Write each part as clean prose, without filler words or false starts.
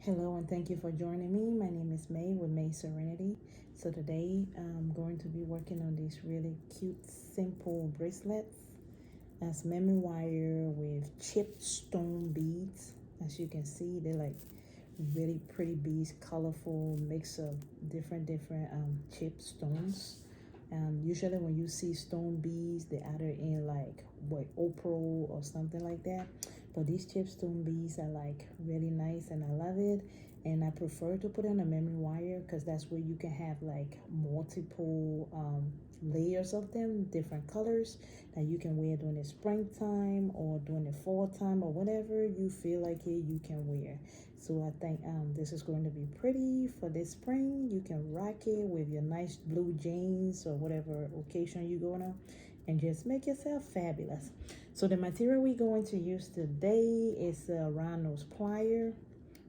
Hello and thank you for joining me. My name is May with Maiserenity. So today I'm going to be working on these really cute, simple bracelets. That's memory wire with chipped stone beads. As you can see, they're like really pretty beads, colorful mix of different chipped stones. Usually when you see stone beads, they're either in like opal or something like that. But these chipped stone beads are like really nice and I love it. And I prefer to put in a memory wire because that's where you can have like multiple layers of them, different colors that you can wear during the springtime or during the fall time or whatever you feel like it, you can wear. So I think this is going to be pretty for this spring. You can rock it with your nice blue jeans or whatever occasion you're going on and just make yourself fabulous. So the material we're going to use today is a round nose plier.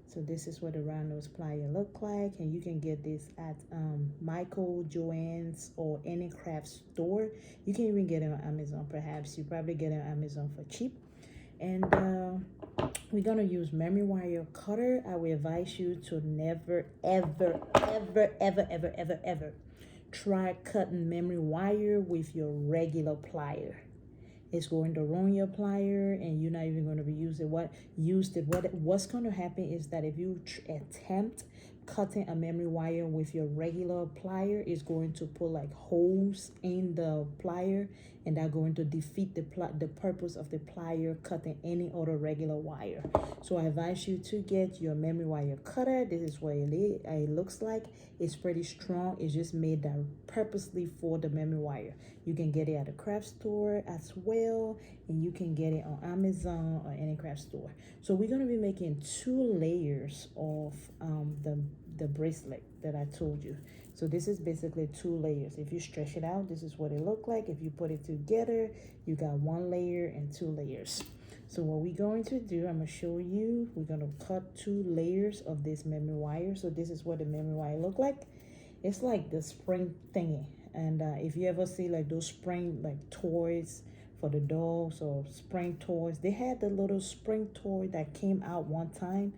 So this is what a round nose plier look like, and you can get this at Michael, Joann's, or any craft store. You can even get it on Amazon. Perhaps you probably get it on Amazon for cheap. And we're gonna use memory wire cutter. I will advise you to never, ever, ever, ever, ever, ever, ever try cutting memory wire with your regular plier. It's going to ruin your plier and you're not even going to be using what's going to happen is that if you attempt cutting a memory wire with your regular plier, is going to put like holes in the plier, and that's going to defeat the purpose of the plier cutting any other regular wire. So I advise you to get your memory wire cutter. This is what it looks like. It's pretty strong. It's just made that purposely for the memory wire. You can get it at a craft store as well, and you can get it on Amazon or any craft store. So we're going to be making 2 layers of the bracelet that I told you. So this is basically 2 layers. If you stretch it out, this is what it look like. If you put it together, you got 1 layer and 2 layers. So what we're going to do, I'm going to show you, we're going to cut 2 layers of this memory wire. So this is what the memory wire look like. It's like the spring thingy. And if you ever see like those spring like toys for the dogs or spring toys, they had the little spring toy that came out one time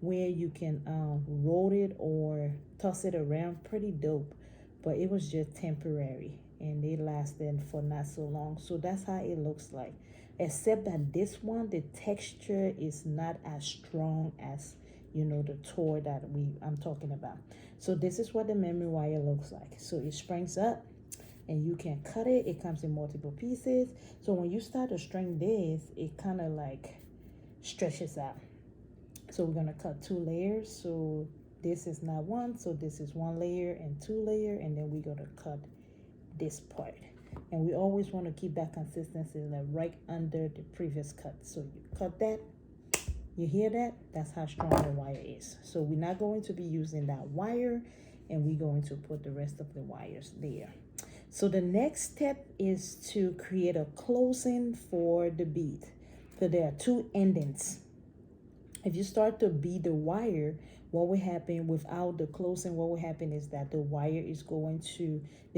where you can roll it or toss it around. Pretty dope, but it was just temporary and they lasted for not so long. So that's how it looks like, except that this one, the texture is not as strong as, you know, the toy that I'm talking about. So this is what the memory wire looks like. So it springs up and you can cut it. It comes in multiple pieces. So when you start to string this, it kind of like stretches out. So we're gonna cut 2 layers. So this is not 1, so this is 1 layer and 2 layer, and then we're gonna cut this part. And we always want to keep that consistency like right under the previous cut. So you cut that. You hear that? That's how strong the wire is. So we're not going to be using that wire, and we're going to put the rest of the wires there. So the next step is to create a closing for the bead. So there are 2 endings. If you start to bead the wire, what will happen without the closing, what will happen is that the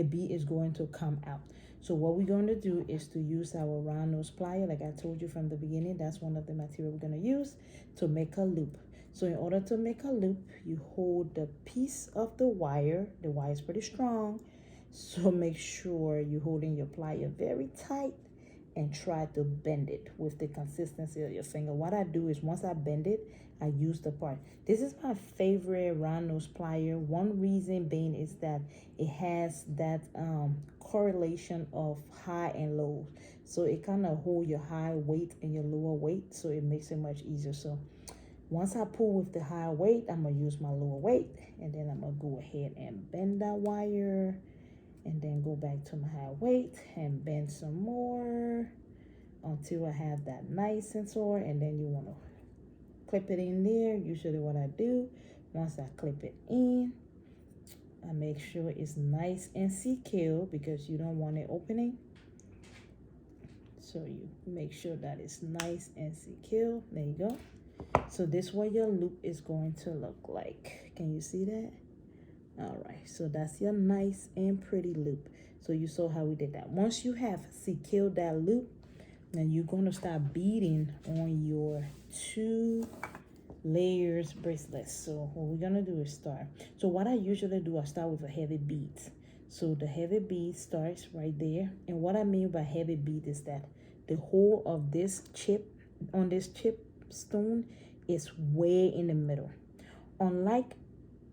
bead is going to come out. So what we're going to do is to use our round nose plier, like I told you from the beginning. That's one of the material we're going to use to make a loop. So in order to make a loop, you hold the piece of the wire. The wire is pretty strong, so make sure you're holding your plier very tight and try to bend it with the consistency of your finger. What I do is once I bend it, I use the part. This is my favorite round nose plier. One reason being is that it has that correlation of high and low. So it kind of hold your high weight and your lower weight, so it makes it much easier. So once I pull with the high weight, I'm gonna use my lower weight, and then I'm gonna go ahead and bend that wire, and then go back to my high weight and bend some more until I have that nice and sore. And then you want to clip it in there. Usually what I do, once I clip it in, I make sure it's nice and secure because you don't want it opening. So you make sure that it's nice and secure. There you go. So this is what your loop is going to look like. Can you see that? All right, so that's your nice and pretty loop. So you saw how we did that. Once you have secured that loop, then you're going to start beading on your 2 layers bracelets. So what we're gonna do is start. So what I usually do, I start with a heavy bead. So the heavy bead starts right there. And what I mean by heavy bead is that the whole of this chip on this chip stone is way in the middle. Unlike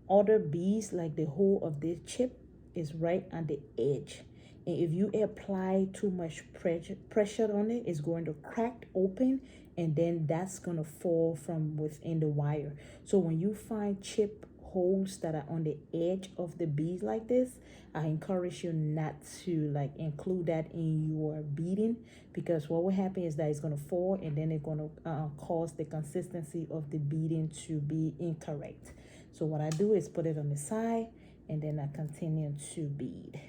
other beads, like the whole of this chip is right on the edge. And if you apply too much pressure on it, it's going to crack open, and then that's going to fall from within the wire. So when you find chip holes that are on the edge of the bead like this, I encourage you not to like include that in your beading, because what will happen is that it's going to fall, and then it's going to cause the consistency of the beading to be incorrect. So what I do is put it on the side, and then I continue to bead.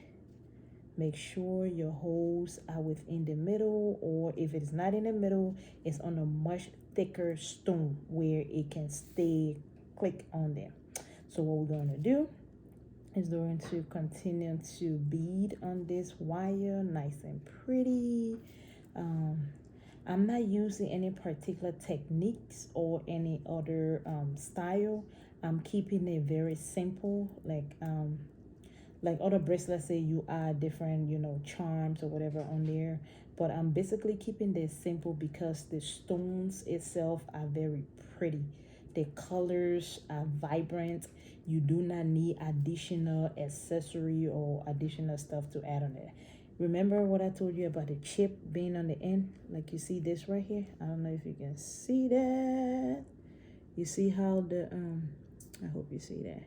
Make sure your holes are within the middle, or if it's not in the middle, it's on a much thicker stone where it can stay click on there. So what we're going to do is going to continue to bead on this wire nice and pretty. I'm not using any particular techniques or any other style. I'm keeping it very simple, like other bracelets say you add different, you know, charms or whatever on there, but I'm basically keeping this simple because the stones itself are very pretty. The colors are vibrant. You do not need additional accessory or additional stuff to add on it. Remember what I told you about the chip being on the end? Like you see this right here. I don't know if you can see that. You see how the I hope you see that.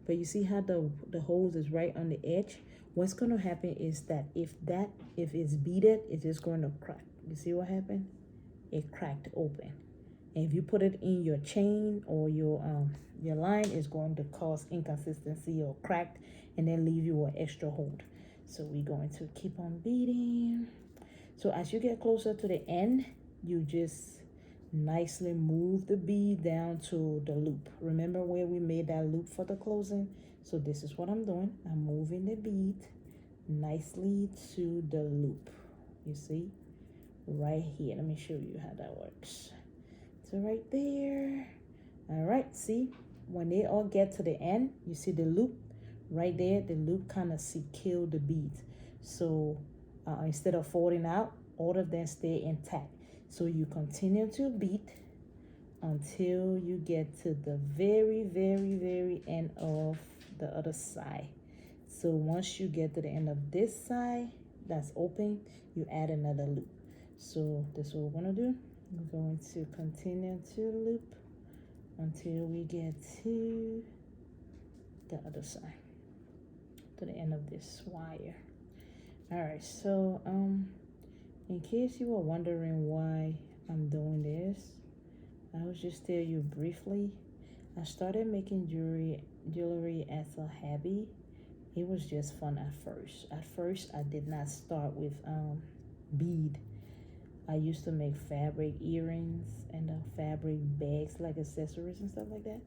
But you see how the holes is right on the edge? What's going to happen is that if it's beaded, it's just going to crack. You see what happened? It cracked open. And if you put it in your chain or your line, it's going to cause inconsistency or cracked, and then leave you an extra hold. So we're going to keep on beading. So as you get closer to the end, you just nicely move the bead down to the loop. Remember where we made that loop for the closing? So this is what I'm doing. I'm moving the bead nicely to the loop. You see? Right here. Let me show you how that works. So right there. All right, see? When they all get to the end, you see the loop? Right there, the loop kind of secure the beads. So instead of folding out, all of them stay intact. So you continue to beat until you get to the very, very, very end of the other side. So once you get to the end of this side that's open, you add another loop. So this is what we're going to do. We're going to continue to loop until we get to the other side, to the end of this wire. All right, so in case you were wondering why I'm doing this, I will just tell you briefly. I started making jewelry as a hobby. It was just fun at first. At first, I did not start with bead. I used to make fabric earrings and fabric bags, like accessories and stuff like that.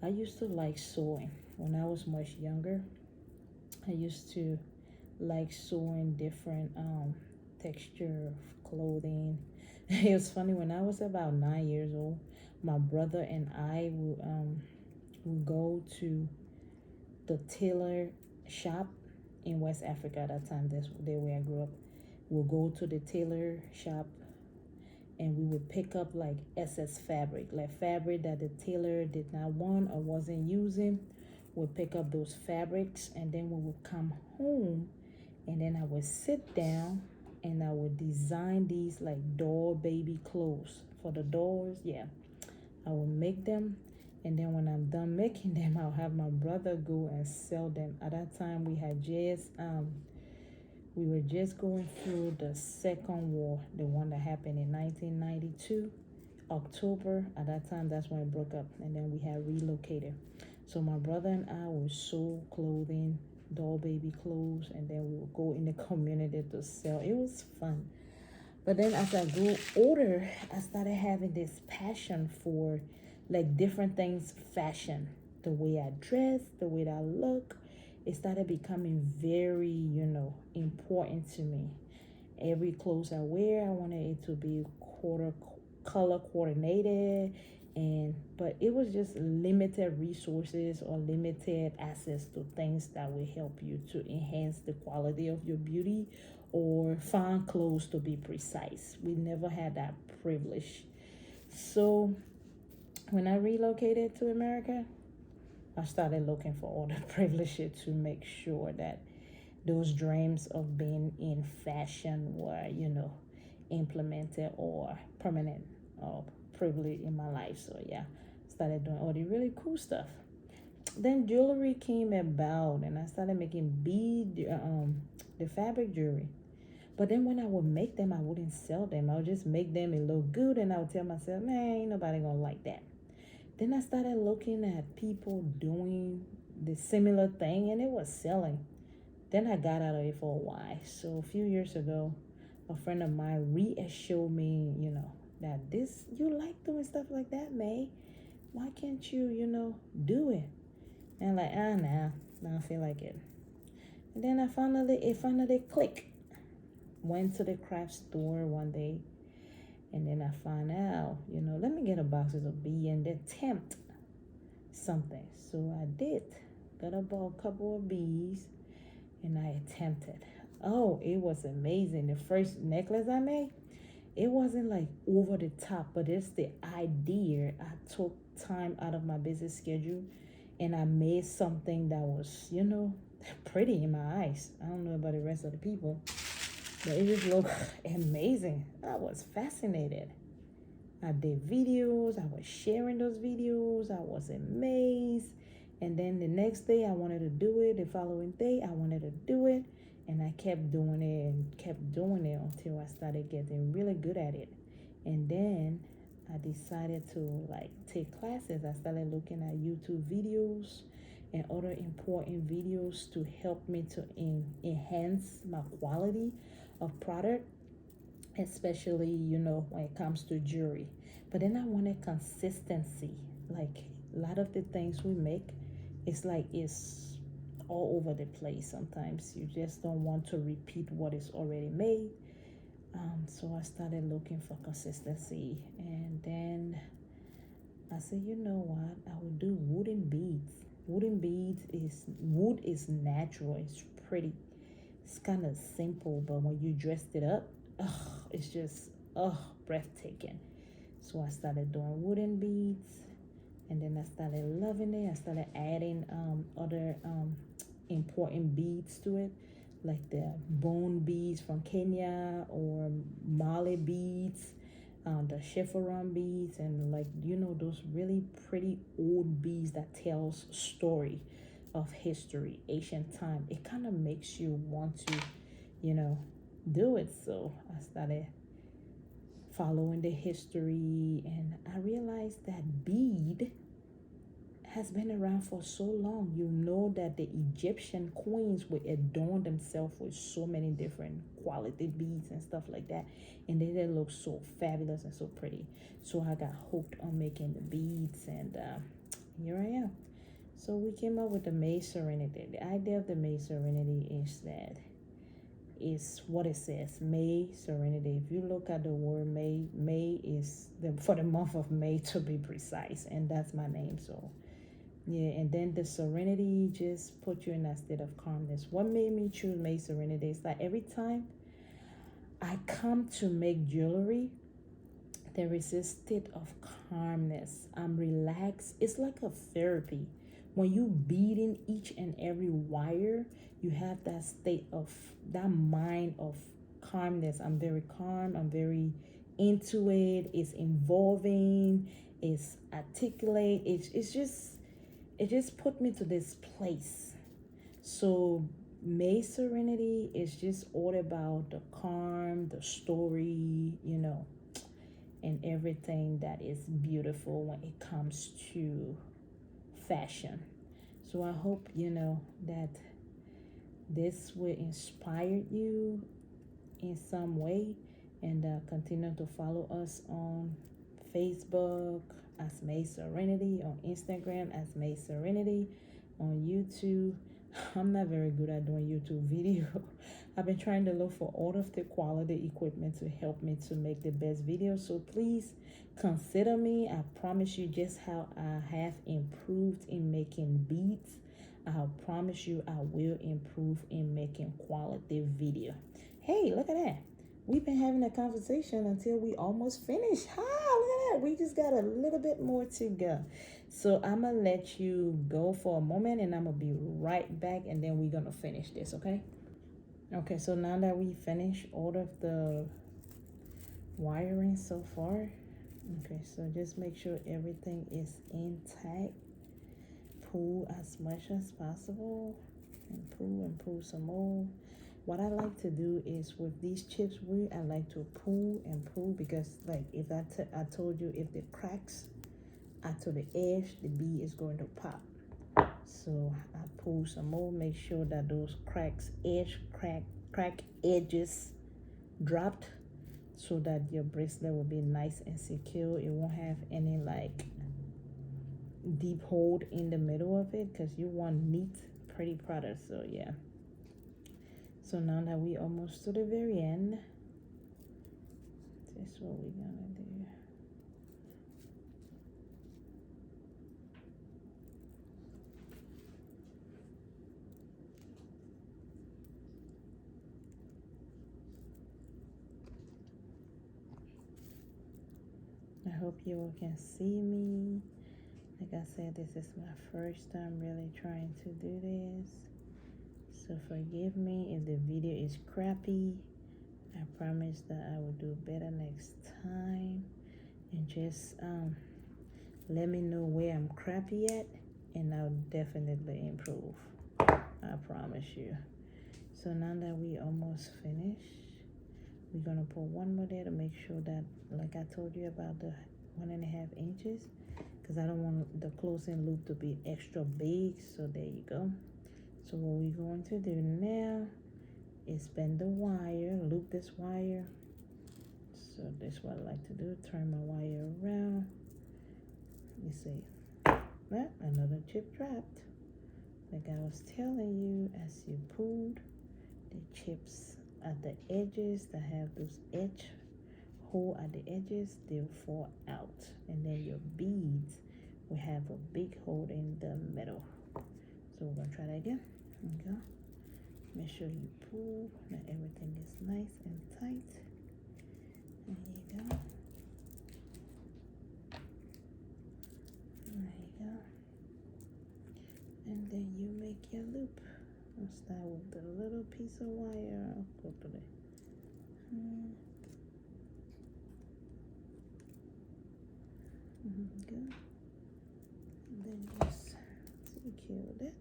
I used to like sewing. When I was much younger, I used to like sewing different texture of clothing. It was funny, when I was about 9 years old, my brother and I would go to the tailor shop in West Africa at that time. That's where I grew up. We'll go to the tailor shop and we would pick up like excess fabric, like fabric that the tailor did not want or wasn't using. We'll pick up those fabrics, and then we would come home, and then I would sit down and I would design these like doll baby clothes for the dolls. Yeah, I will make them, and then when I'm done making them, I'll have my brother go and sell them. At that time, we were just going through the Second War, the one that happened in 1992, October. At that time, that's when it broke up, and then we had relocated. So my brother and I would sew clothing, doll baby clothes, and then we would go in the community to sell. It was fun. But then as I grew older, I started having this passion for like different things, fashion, the way I dress, the way that I look. It started becoming very, important to me. Every clothes I wear, I wanted it to be color coordinated, but but it was just limited resources or limited access to things that will help you to enhance the quality of your beauty or find clothes to be precise. We never had that privilege. So when I relocated to America, I started looking for all the privileges to make sure that those dreams of being in fashion were, implemented or permanent or privilege in my life. So yeah, started doing all the really cool stuff. Then jewelry came about, and I started making the fabric jewelry. But then when I would make them, I wouldn't sell them. I would just make them and look good, and I would tell myself, man, ain't nobody gonna like that. Then I started looking at people doing the similar thing, and it was selling. Then I got out of it for a while. So a few years ago, a friend of mine reassured me, that you like doing stuff like that, May. Why can't you, do it? And I'm like, nah, I don't feel like it. And then it finally clicked. Went to the craft store one day, and then I found out, let me get a box of beads and attempt something. So I did. Got a couple of beads, and I attempted. Oh, it was amazing. The first necklace I made, it wasn't like over the top, but it's the idea. I took time out of my busy schedule, and I made something that was, pretty in my eyes. I don't know about the rest of the people, but it just looked amazing. I was fascinated. I did videos. I was sharing those videos. I was amazed. And then the next day I wanted to do it. The following day I wanted to do it. And I kept doing it and kept doing it until I started getting really good at it. And then I decided to take classes. I started looking at YouTube videos and other important videos to help me to enhance my quality of product, especially when it comes to jewelry. But then I wanted consistency. Like a lot of the things we make, it's all over the place. Sometimes you just don't want to repeat what is already made. So I started looking for consistency, and then I said, you know what, I will do wooden beads. Wood is natural, it's pretty, it's kind of simple, but when you dressed it up, it's just breathtaking. So I started doing wooden beads, and then I started loving it. I started adding other important beads to it, like the bone beads from Kenya, or Mali beads, the chiffon beads, and those really pretty old beads that tells story of history, ancient time. It kind of makes you want to, do it. So I started following the history, and I realized that bead has been around for so long. You know that the Egyptian queens would adorn themselves with so many different quality beads and stuff like that, and they look so fabulous and so pretty. So I got hooked on making the beads, and here I am. So we came up with the maiserenity. The idea of the maiserenity is what it says, maiserenity. If you look at the word May is for the month of May, to be precise, and that's my name. So yeah, and then the serenity just put you in that state of calmness. What made me choose maiserenity is that every time I come to make jewelry, there is a state of calmness. I'm relaxed. It's like a therapy. When you bead in each and every wire, you have that state of, that mind of calmness. I'm very calm. I'm very into it. It's involving. It's articulate. It just put me to this place. So maiserenity is just all about the calm, the story, and everything that is beautiful when it comes to fashion. So I hope that this will inspire you in some way, and continue to follow us on Facebook as maiserenity, on Instagram as maiserenity, on YouTube. I'm not very good at doing YouTube video. I've been trying to look for all of the quality equipment to help me to make the best video. So please consider me. I promise you just how I have improved in making beats. I promise you I will improve in making quality video. Hey, look at that. We've been having a conversation until we almost finished. Look at that. We just got a little bit more to go. So I'm going to let you go for a moment and I'm going to be right back and then we're going to finish this, okay? Okay, so now that we finished all of the wiring so far, okay, so just make sure everything is intact. Pull as much as possible and pull some more. What I like to do is with these chips, I like to pull and pull because like if I told you if the cracks are to the edge, the bead is going to pop. So I pull some more, make sure that those crack edges dropped so that your bracelet will be nice and secure. It won't have any like deep hole in the middle of it because you want neat, pretty product. So yeah. So now that we almost to the very end, this is what we're gonna do. I hope you all can see me. Like I said, this is my first time really trying to do this. So forgive me if the video is crappy. I promise that I will do better next time. And just let me know where I'm crappy at and I'll definitely improve. I promise you. So now that we almost finished, we're gonna put one more there to make sure that, like I told you about the 1.5 inches, because I don't want the closing loop to be extra big. So there you go. So what we're going to do now is bend the wire, loop this wire. So this is what I like to do, turn my wire around. You see, well, another chip dropped. Like I was telling you, as you pulled, the chips at the edges that have those edge hole at the edges, they'll fall out. And then your beads will have a big hole in the middle. So we're gonna try that again. Okay. Make sure you pull, that everything is nice and tight. There you go. There you go. And then you make your loop. I'll start with the little piece of wire. I'll go through it. Good. And then just secure that.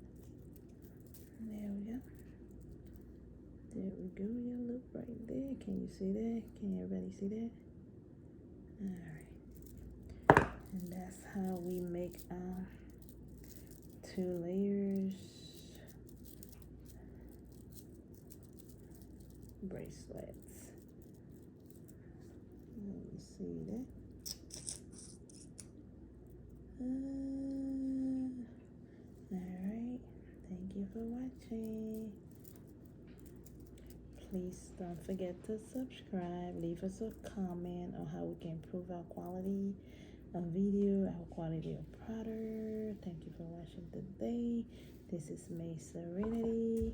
There we go. There we go, your loop right there. Can you see that? Can everybody see that? Alright. And that's how we make our 2 layers bracelets. Let me see that. Alright. Thank you for watching. Please don't forget to subscribe. Leave us a comment on how we can improve our quality of video, our quality of product. Thank you for watching today. This is Maiserenity,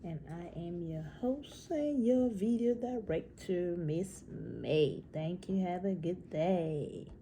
and I am your host and your video director, Miss May. Thank you. Have a good day.